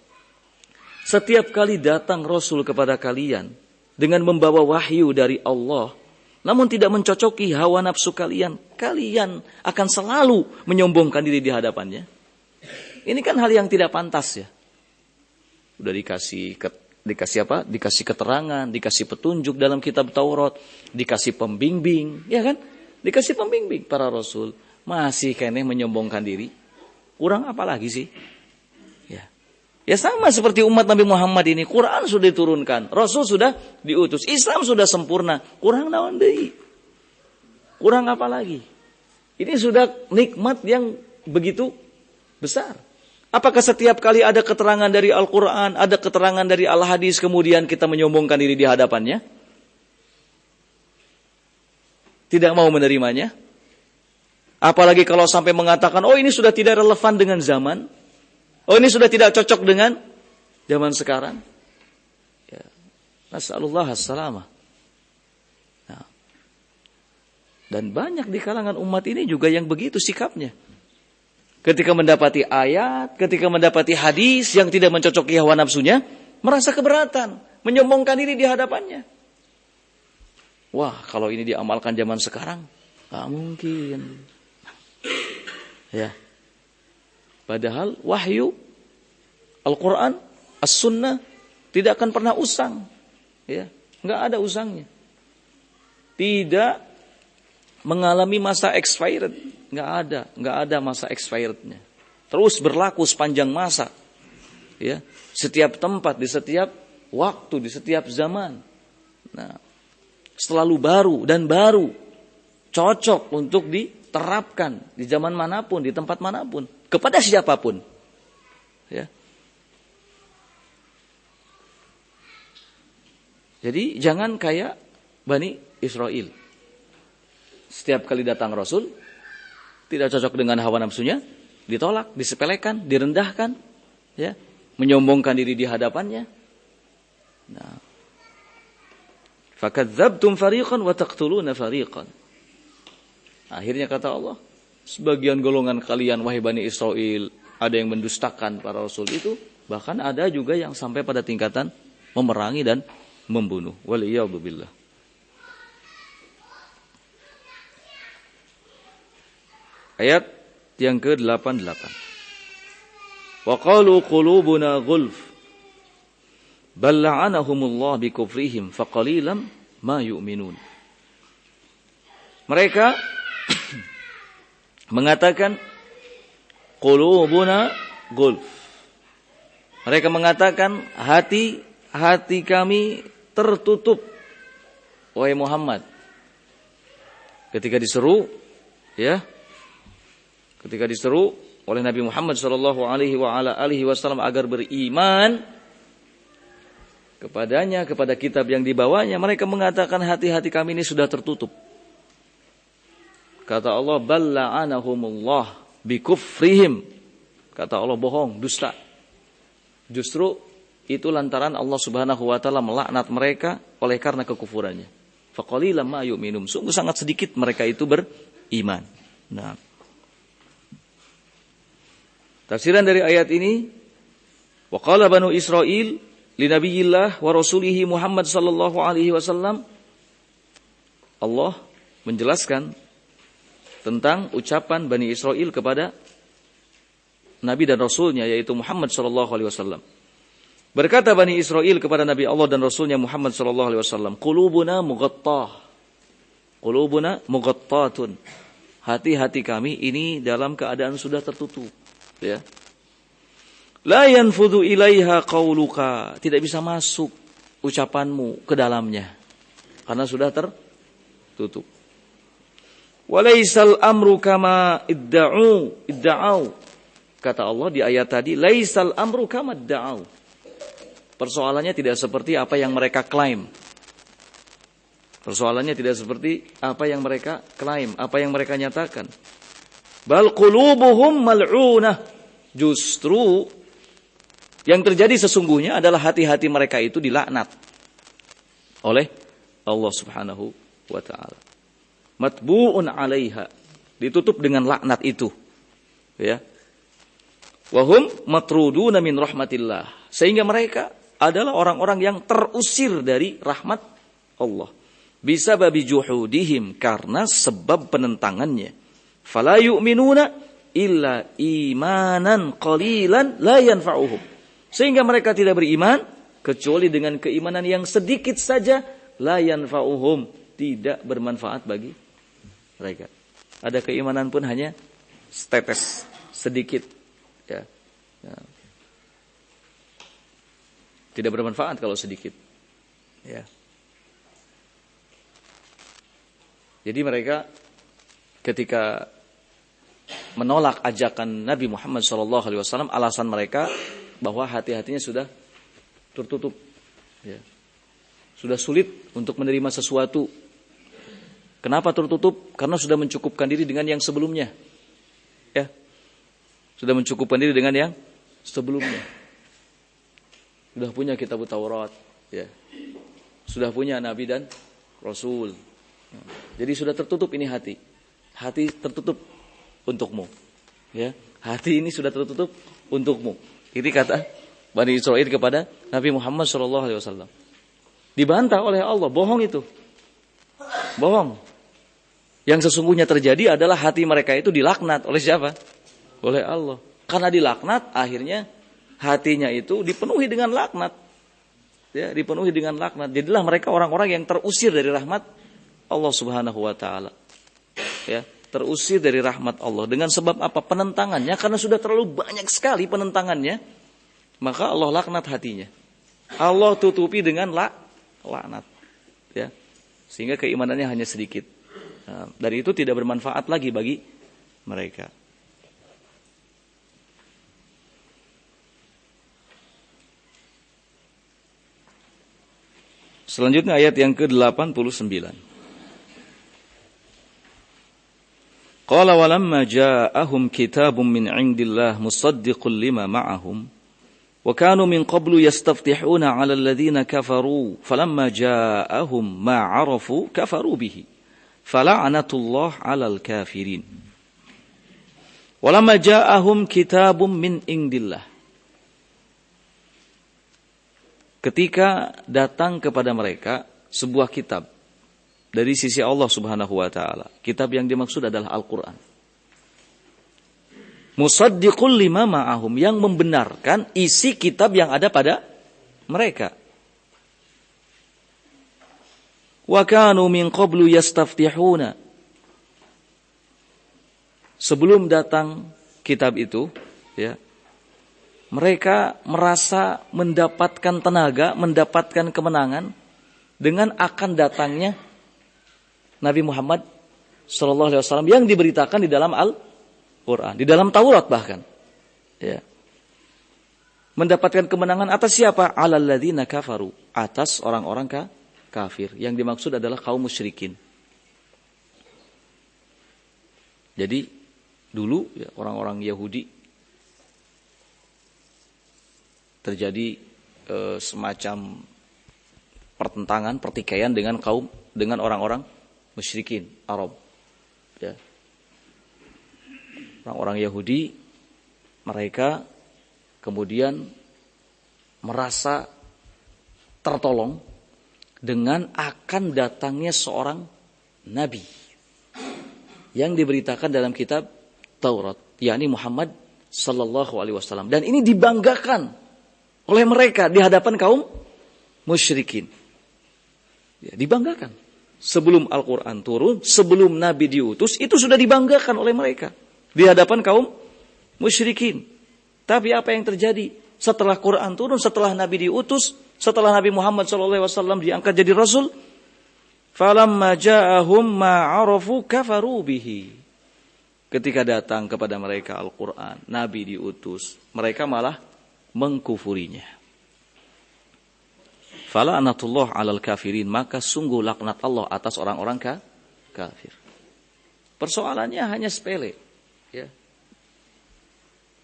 Speaker 1: setiap kali datang Rasul kepada kalian dengan membawa wahyu dari Allah, namun tidak mencocoki hawa nafsu kalian, kalian akan selalu menyombongkan diri di hadapannya. Ini kan hal yang tidak pantas ya. Udah dikasih apa? Dikasih keterangan, dikasih petunjuk dalam kitab Taurat, dikasih pembimbing, ya kan? Dikasih pembimbing para Rasul, masih keneh menyombongkan diri. Kurang apa lagi sih? Ya sama seperti umat Nabi Muhammad ini, Quran sudah diturunkan, Rasul sudah diutus, Islam sudah sempurna, kurang naon deui? Kurang apa lagi? Ini sudah nikmat yang begitu besar. Apakah setiap kali ada keterangan dari Al-Quran, ada keterangan dari Al-Hadis, kemudian kita menyombongkan diri di hadapannya? Tidak mau menerimanya? Apalagi kalau sampai mengatakan, oh ini sudah tidak relevan dengan zaman, oh ini sudah tidak cocok dengan zaman sekarang. Ya. Nas'alullah as-salamah. Nah. Dan banyak di kalangan umat ini juga yang begitu sikapnya. Ketika mendapati ayat, ketika mendapati hadis yang tidak mencocoki hawa nafsunya, merasa keberatan, menyombongkan diri di hadapannya. Wah, kalau ini diamalkan zaman sekarang, gak mungkin. Ya. Padahal wahyu Al-Quran, As-Sunnah tidak akan pernah usang. Ya, nggak ada usangnya. Tidak mengalami masa expired. Nggak ada masa expirednya. Terus berlaku sepanjang masa. Ya, setiap tempat, di setiap waktu, di setiap zaman. Nah, selalu baru dan baru. Cocok untuk diterapkan di zaman manapun, di tempat manapun, kepada siapapun. Ya. Jadi jangan kayak Bani Israel. Setiap kali datang Rasul, tidak cocok dengan hawa nafsunya, ditolak, disepelekan, direndahkan, ya, menyombongkan diri di hadapannya. Nah, fakadzabtum fariqan wa taqtuluna fariqan. Akhirnya kata Allah, sebagian golongan kalian wahai Bani Israel ada yang mendustakan para rasul itu, bahkan ada juga yang sampai pada tingkatan memerangi dan membunuh. Waliyadu billah. Ayat yang ke-88. Wa qalu qulubuna ghulf bal la'anahumullah bikufrihim faqalilan ma yu'minun. Mereka mengatakan qulubuna ghulf. Mereka mengatakan hati kami tertutup. wahai Muhammad. Ketika diseru, ya, ketika diseru oleh Nabi Muhammad sallallahu alaihi wasallam agar beriman kepadanya, kepada kitab yang dibawanya, mereka mengatakan hati-hati kami ini sudah tertutup. Kata Allah, bal la'anahumullah bikufrihim. Kata Allah, bohong, dusta. Justru itu lantaran Allah Subhanahu wa taala melaknat mereka oleh karena kekufurannya. Faqalilan ma yu'minun. Sungguh sangat sedikit mereka itu beriman. Nah. Tafsiran dari ayat ini, wa qala banu Israil li nabiyillah wa rasulihi Muhammad sallallahu alaihi wasallam. Allah menjelaskan tentang ucapan Bani Israil kepada Nabi dan Rasulnya, yaitu Muhammad sallallahu alaihi wasallam. Berkata Bani Israil kepada Nabi Allah dan Rasulnya Muhammad sallallahu alaihi wasallam, qulubuna mughattah. Qulubuna mughattatun. Hati-hati kami ini dalam keadaan sudah tertutup, ya. La yanfudhu ilaiha qauluka. Tidak bisa masuk ucapanmu ke dalamnya karena sudah tertutup. Walaisal amru kama idda'u. Kata Allah di ayat tadi, laisal amru kama idda'u. Persoalannya tidak seperti apa yang mereka klaim. Persoalannya tidak seperti apa yang mereka klaim, apa yang mereka nyatakan. Bal qulubuhum mal'unah. Justru yang terjadi sesungguhnya adalah hati-hati mereka itu dilaknat oleh Allah Subhanahu wa taala. Matbu'un 'alaiha. Ditutup dengan laknat itu. Ya. Wa hum matruduna min rahmatillah. Sehingga mereka adalah orang-orang yang terusir dari rahmat Allah. Bisa babi juhudihim, karena sebab penentangannya. Fala yu'minuna illa imanan qalilan la yanfa'uhum. Sehingga mereka tidak beriman kecuali dengan keimanan yang sedikit saja, la yanfa'uhum, tidak bermanfaat bagi mereka. Ada keimanan pun hanya setetes, sedikit, ya. Ya. Tidak bermanfaat kalau sedikit, ya. Jadi mereka ketika menolak ajakan Nabi Muhammad SAW, alasan mereka bahwa hati-hatinya sudah tertutup, ya. Sudah sulit untuk menerima sesuatu. Kenapa tertutup? Karena sudah mencukupkan diri dengan yang sebelumnya, ya. Sudah mencukupkan diri dengan yang sebelumnya. Sudah punya kitab Taurat, ya. Sudah punya Nabi dan Rasul. Jadi sudah tertutup ini hati. Hati tertutup untukmu, ya. Hati ini sudah tertutup untukmu. Ini kata Bani Israil kepada Nabi Muhammad SAW. Dibantah oleh Allah, bohong itu. Bohong. Yang sesungguhnya terjadi adalah hati mereka itu dilaknat oleh siapa? Oleh Allah. Karena dilaknat, akhirnya hatinya itu dipenuhi dengan laknat. Ya, dipenuhi dengan laknat. Jadilah mereka orang-orang yang terusir dari rahmat Allah Subhanahu wa taala. Ya, terusir dari rahmat Allah dengan sebab apa? Penentangannya, karena sudah terlalu banyak sekali penentangannya, maka Allah laknat hatinya. Allah tutupi dengan laknat. Ya. Sehingga keimanannya hanya sedikit. Nah, dari itu tidak bermanfaat lagi bagi mereka. Selanjutnya ayat yang ke-89. Qala walamma ja'ahum kitabun min 'indillah musaddiqun lima ma'ahum wa kanu min qablu yastaftihuna 'ala alladhina kafaru falamma ja'ahum ma 'arafu kafaru bihi fala'natullah 'alal kafirin. Walamma ja'ahum kitabun min 'indillah. Ketika datang kepada mereka sebuah kitab dari sisi Allah Subhanahu wa taala. Kitab yang dimaksud adalah Al-Qur'an. Musaddiqul lima ma'ahum, yang membenarkan isi kitab yang ada pada mereka. Wa kanu min qablu yastaftihuna. Sebelum datang kitab itu, ya, mereka merasa mendapatkan tenaga, mendapatkan kemenangan dengan akan datangnya Nabi Muhammad sallallahu alaihi wasallam yang diberitakan di dalam Al-Qur'an, di dalam Taurat bahkan. Ya. Mendapatkan kemenangan atas siapa? 'Alal ladzina kafaru, atas orang-orang kafir. Yang dimaksud adalah kaum musyrikin. Jadi dulu ya, orang-orang Yahudi terjadi semacam pertentangan, pertikaian dengan orang-orang musyrikin Arab. Ya. Orang-orang Yahudi mereka kemudian merasa tertolong dengan akan datangnya seorang nabi yang diberitakan dalam kitab Taurat, yakni Muhammad sallallahu alaihi wasallam. Dan ini dibanggakan oleh mereka di hadapan kaum musyrikin. Ya, dibanggakan. Sebelum Al-Quran turun, sebelum Nabi diutus, itu sudah dibanggakan oleh mereka di hadapan kaum musyrikin. Tapi apa yang terjadi setelah Quran turun, setelah Nabi diutus, setelah Nabi Muhammad SAW diangkat jadi Rasul? Falamma ja'ahum ma'arafu kafaru bihi. Ketika datang kepada mereka Al-Quran, Nabi diutus, mereka malah mengkufurinya. Fala'natullah 'alal kafirin, maka sungguh laknat Allah atas orang-orang kafir. Persoalannya hanya sepele, ya.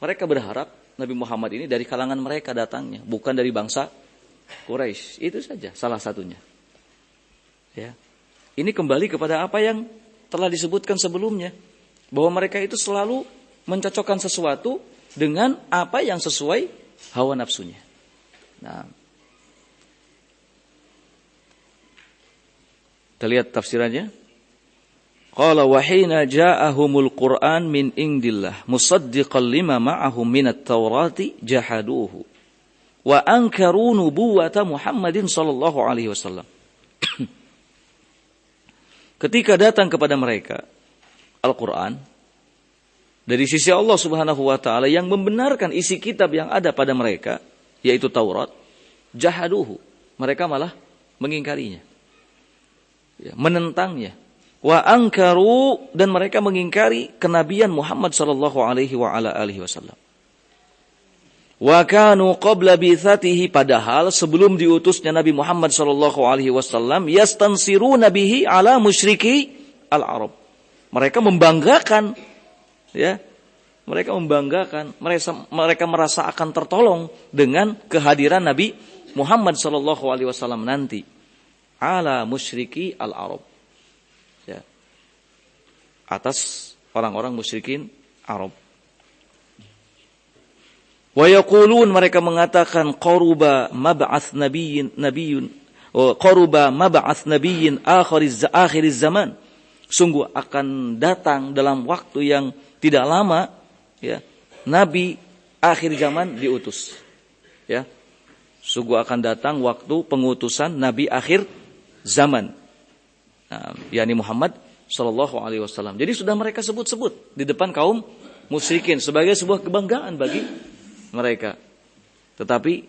Speaker 1: Mereka berharap Nabi Muhammad ini dari kalangan mereka datangnya, bukan dari bangsa Quraisy. Itu saja salah satunya. Ya. Ini kembali kepada apa yang telah disebutkan sebelumnya, bahwa mereka itu selalu mencocokkan sesuatu dengan apa yang sesuai hawa nafsunya. Nah, kita lihat tafsirannya. Qala wa hina ja'ahumul Qur'an min indillah musaddiqan lima ma'ahum minat Taurati jahaduhu wa ankaru nubuwata Muhammadin sallallahu alaihi wasallam. Ketika datang kepada mereka Al-Qur'an dari sisi Allah Subhanahu wa taala yang membenarkan isi kitab yang ada pada mereka, yaitu Taurat, jahaduhu, mereka malah mengingkarinya. Ya, menentangnya. Wa ankaru, dan mereka mengingkari kenabian Muhammad sallallahu alaihi wa ala alihi wasallam. Wa kanu qabla bi'tsatihi, padahal sebelum diutusnya Nabi Muhammad sallallahu alaihi wasallam, yastansiruna bihi ala musyriki al-Arab. Mereka membanggakan, ya. Mereka membanggakan, mereka merasa akan tertolong dengan kehadiran Nabi Muhammad sallallahu alaihi wasallam nanti ala musyriki al-Arab. Ya. Atas orang-orang musyrikin Arab. Wa yaqulun, mereka mengatakan qaruba mab'ats nabiyyin qaruba mab'ats nabiyyin akhiriz zaman. Sungguh akan datang dalam waktu yang tidak lama, ya, nabi akhir zaman diutus. Ya. Sungguh akan datang waktu pengutusan nabi akhir zaman. Nah, yakni Muhammad sallallahu alaihi wasallam. Jadi sudah mereka sebut-sebut di depan kaum musyrikin sebagai sebuah kebanggaan bagi mereka. Tetapi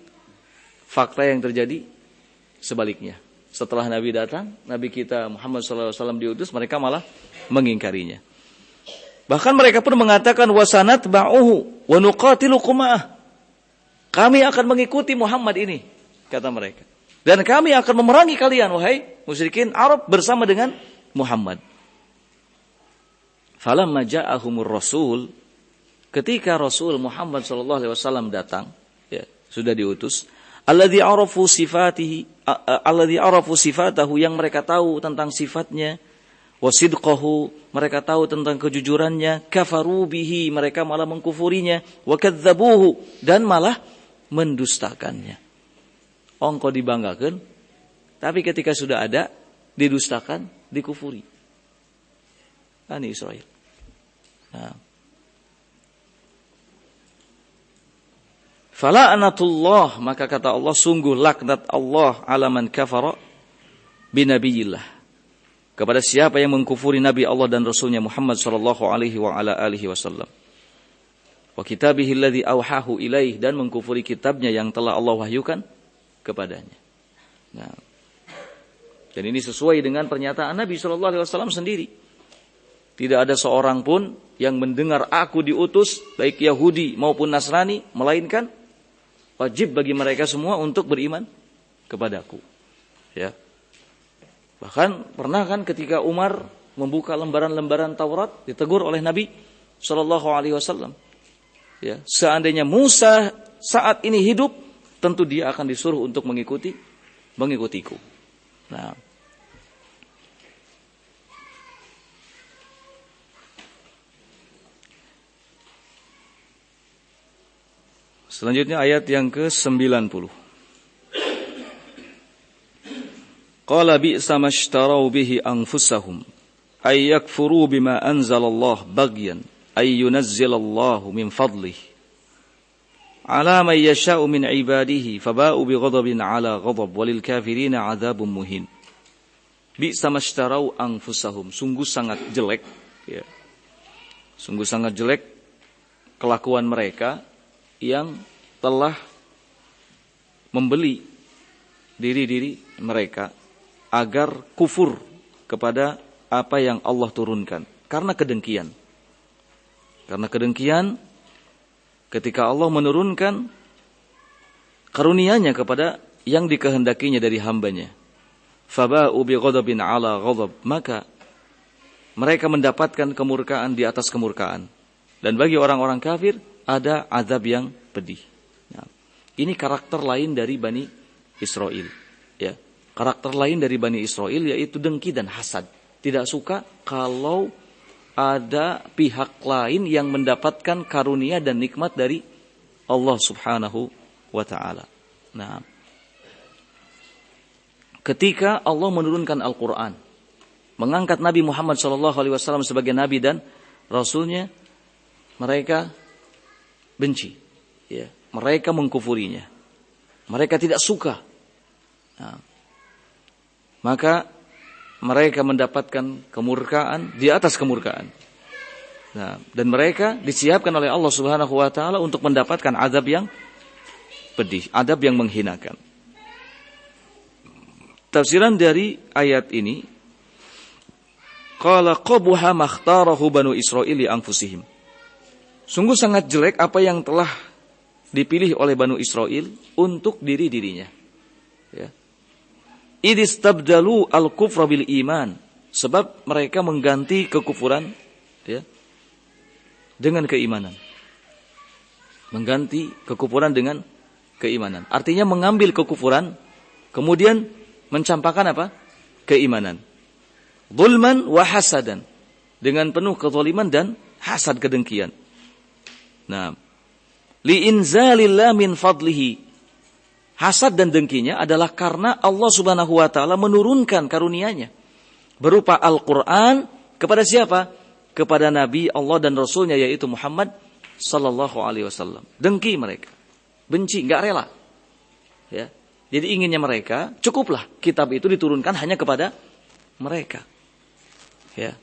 Speaker 1: fakta yang terjadi sebaliknya. Setelah Nabi datang, Nabi kita Muhammad SAW diutus, mereka malah mengingkarinya. Bahkan mereka pun mengatakan wasanat ba'uhu wa nuqatilu quma'ah. Kami akan mengikuti Muhammad ini, kata mereka. Dan kami akan memerangi kalian, wahai musyrikin Arab, bersama dengan Muhammad. Falamma ja'ahumur rasul, ketika Rasul Muhammad SAW datang, ya, sudah diutus, alladzi arafu sifatahu, yang mereka tahu tentang sifatnya, wasidqahu, mereka tahu tentang kejujurannya, kafaru bihi, mereka malah mengkufurinya, wa kadzdzabuhu, dan malah mendustakannya. Ongko dibanggakan, tapi ketika sudah ada, didustakan, dikufuri. Bani Israel. Nah. Fala'natullah, maka kata Allah, sungguh laknat Allah ala man kafara binabiyillah, kepada siapa yang mengkufuri Nabi Allah dan Rasulnya Muhammad sallallahu alaihi wa ala alihi wasallam. Wa kitabihi alladhi awhahu ilaih, dan mengkufuri kitabnya yang telah Allah wahyukan kepadanya. Nah, Dan ini sesuai dengan pernyataan Nabi SAW sendiri. Tidak ada seorang pun yang mendengar aku diutus, baik Yahudi maupun Nasrani, melainkan wajib bagi mereka semua untuk beriman kepadaku. Ya. Bahkan pernah kan ketika Umar membuka lembaran-lembaran Taurat, ditegur oleh Nabi SAW. Ya, seandainya Musa saat ini hidup, tentu dia akan disuruh untuk mengikutiku. Nah, selanjutnya ayat yang ke-90. Qala bi'sa mashtarau bihi anfusahum ay yakfuru bima anzalallah baghyan ay yunazzilallahu min fadlihi ala man yasha'u min ibadihi faba'u bighadabin ala ghadab walil kafirina 'adzabun muhin. Bi'sa mashtarau anfusahum, sungguh sangat jelek, ya. Sungguh sangat jelek kelakuan mereka yang telah membeli diri-diri mereka agar kufur kepada apa yang Allah turunkan karena kedengkian. Karena kedengkian ketika Allah menurunkan karunia-Nya kepada yang dikehendakinya dari hambanya. Faba'u bighadabin 'ala ghadab, maka mereka mendapatkan kemurkaan di atas kemurkaan. Dan bagi orang-orang kafir ada azab yang pedih. Nah, ini karakter lain dari Bani Israel. Ya, karakter lain dari Bani Israel yaitu dengki dan hasad. Tidak suka kalau ada pihak lain yang mendapatkan karunia dan nikmat dari Allah Subhanahu wa ta'ala. Nah, ketika Allah menurunkan Al-Quran, mengangkat Nabi Muhammad SAW sebagai Nabi dan Rasulnya, mereka benci. Ya, mereka mengkufurinya. Mereka tidak suka. Nah, maka mereka mendapatkan kemurkaan di atas kemurkaan. Nah, dan mereka disiapkan oleh Allah Subhanahu wa taala untuk mendapatkan azab yang pedih, azab yang menghinakan. Tafsiran dari ayat ini, qala qabuha makhtarahu banu Israil li anfusihim. Sungguh sangat jelek apa yang telah dipilih oleh Banu Israel untuk diri-dirinya. Ya. Idistabdalu al-kufra bil iman, sebab mereka mengganti kekufuran, ya, dengan keimanan. Mengganti kekufuran dengan keimanan. Artinya mengambil kekufuran kemudian mencampakkan apa? Keimanan. Zulman wa hasadan, dengan penuh kezaliman dan hasad, kedengkian. Nah, li'inzalillah min fadlihi. Hasad dan dengkinya adalah karena Allah Subhanahu wa taala menurunkan karunia-Nya berupa Al-Qur'an kepada siapa? Kepada Nabi Allah dan Rasulnya yaitu Muhammad sallallahu alaihi wasallam. Dengki mereka, benci, enggak rela. Ya. Jadi inginnya mereka, cukuplah kitab itu diturunkan hanya kepada mereka. Ya.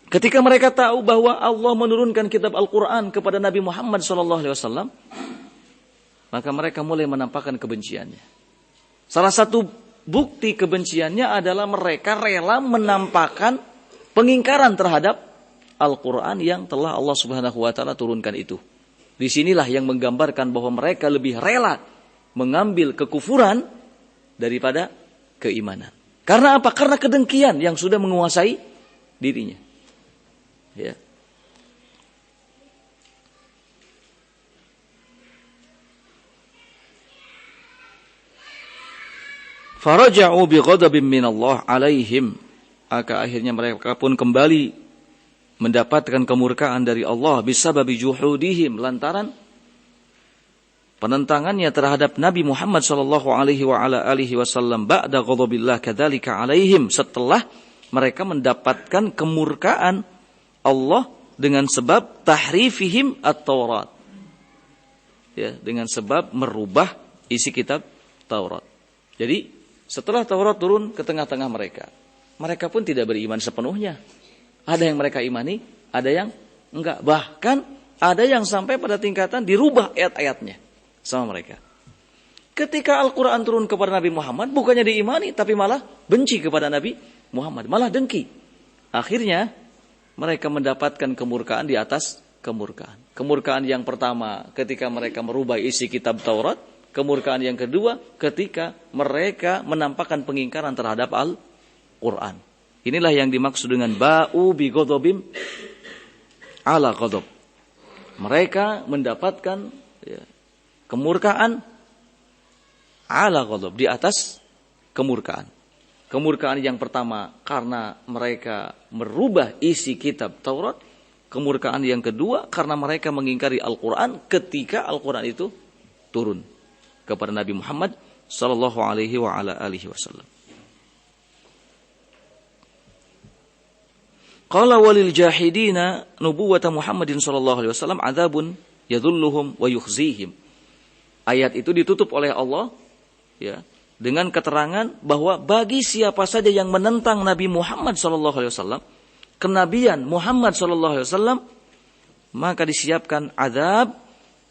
Speaker 1: Ketika mereka tahu bahwa Allah menurunkan kitab Al-Quran kepada Nabi Muhammad SAW, maka mereka mulai menampakkan kebenciannya. Salah satu bukti kebenciannya adalah mereka rela menampakkan pengingkaran terhadap Al-Quran yang telah Allah Subhanahu wa taala turunkan itu. Disinilah yang menggambarkan bahwa mereka lebih rela mengambil kekufuran daripada keimanan. Karena apa? Karena kedengkian yang sudah menguasai dirinya. Ya. Faraja'u bi ghadabin min Allah 'alaihim, maka akhirnya mereka pun kembali mendapatkan kemurkaan dari Allah bisababi juhudihim, lantaran penentangannya terhadap Nabi Muhammad sallallahu alaihi wasallam ba'da ghadabillah kadzalika 'alaihim, setelah mereka mendapatkan kemurkaan Allah dengan sebab tahrifihim at-Taurat. Ya, dengan sebab merubah isi kitab Taurat. Jadi, setelah Taurat turun ke tengah-tengah mereka, mereka pun tidak beriman sepenuhnya. Ada yang mereka imani, ada yang enggak. Bahkan ada yang sampai pada tingkatan dirubah ayat-ayatnya sama mereka. Ketika Al-Quran turun kepada Nabi Muhammad, bukannya diimani, tapi malah benci kepada Nabi Muhammad, malah dengki. Akhirnya mereka mendapatkan kemurkaan di atas kemurkaan. Kemurkaan yang pertama ketika mereka merubah isi kitab Taurat. Kemurkaan yang kedua ketika mereka menampakkan pengingkaran terhadap Al-Quran. Inilah yang dimaksud dengan ba'u bi ghadabim ala ghadab. Mereka mendapatkan kemurkaan ala ghadab, di atas kemurkaan. Kemurkaan yang pertama karena mereka merubah isi kitab Taurat. Kemurkaan yang kedua karena mereka mengingkari Al-Quran ketika Al-Quran itu turun kepada Nabi Muhammad sallallahu alaihi wa ala alihi wasallam. Qala walil jahidina nubuwwata Muhammadin sallallahu alaihi wasallam adzabun yadhulluhum wa yukhzihim. Ayat itu ditutup oleh Allah ya dengan keterangan bahwa bagi siapa saja yang menentang Nabi Muhammad sallallahu alaihi wasallam, kenabian Muhammad sallallahu alaihi wasallam, maka disiapkan azab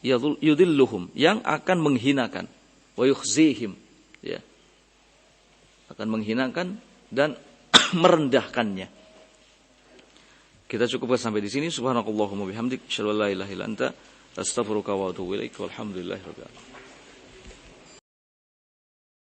Speaker 1: yudhilluhum, yang akan menghinakan, wa yukhzihim, ya, akan menghinakan dan merendahkannya. Kita cukupkan sampai di sini. Subhanakallahumma bihamdik, asyhadu an la ilaha illa anta, astaghfiruka wa atubu ilaik. Walhamdulillahirabbil alamin.